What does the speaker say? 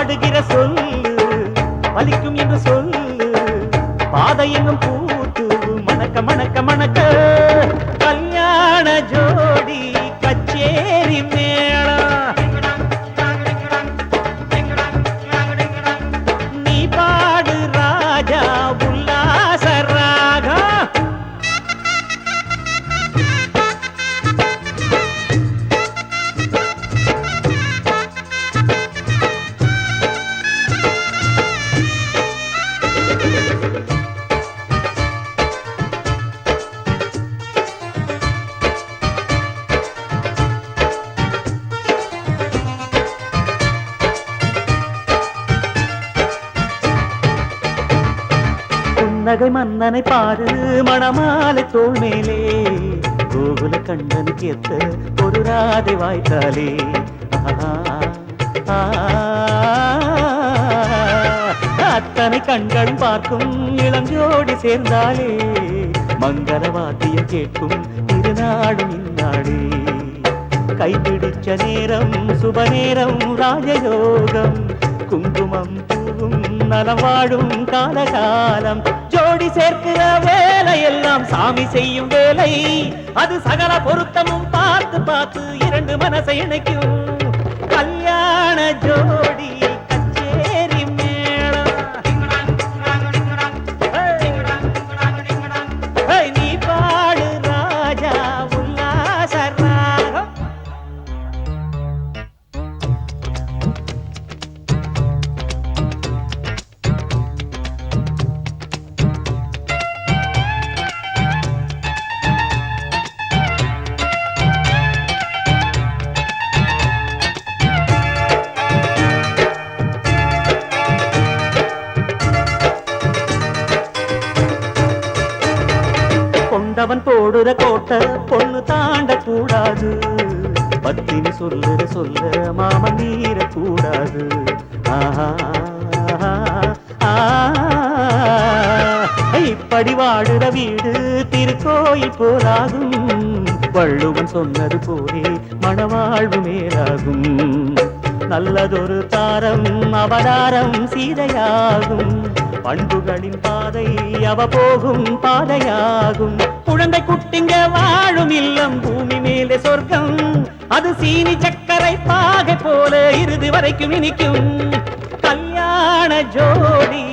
பாடுகிற சொல்லு பலிக்கும் என்று சொல்லு பாதை எங்கும் பூத்து மணக்க மணக்க மணக்க கல்யாண ஜோடி கச்சேரி மேளம் நீ பாடு ராஜா உல்லாச ராகம் நகை மன்னனை பாரு மணமாலை தோள் மேலே கோகுல கண்ணனுக்கு ஏத்த ஒரு ராதை வாய்த்தாலே அத்தனை கண்கள் பார்க்கும் இளஞ்சோடி சேர்ந்தாலே மங்கள வாத்தியம் கேட்கும் திருநாடும் இந்நாடே கைப்பிடிச்ச நேரம் சுப நேரம் ராஜயோகம் குங்குமம் பூவும் நலம் வாழும் காலகாலம் ஜோடி சேர்க்கிற வேலை எல்லாம் சாமி செய்யும் வேலை அது சகல பொருத்தமும் பார்த்து பார்த்து இரண்டு மனசை இணைக்கும் கல்யாண ஜோடி கச்சேரி மேளம் நீ பாடு ராஜா உல்லாச ராகம் கொண்டவன் போடுற கோட்டை பொண்ணு தாண்ட கூடாது பத்தினி சொல்லுற சொல்ல மாமன் மீற கூடாது இப்படி வாடுற வீடு திருக்கோயில் போலாகும் வள்ளுவன் சொன்னது போலே மணவாழ்வு மேலாகும் நல்லதொரு தாரம் அவதாரம் சீதையாகும் பண்புகளின் பாதை அவ போகும் பாதையாகும் குழந்தை குட்டிங்க வாழும் இல்லம் பூமி மேலே சொர்க்கம் அது சீனி சக்கரை பாகை போல இறுதி வரைக்கும் இனிக்கும் கல்யாண ஜோடி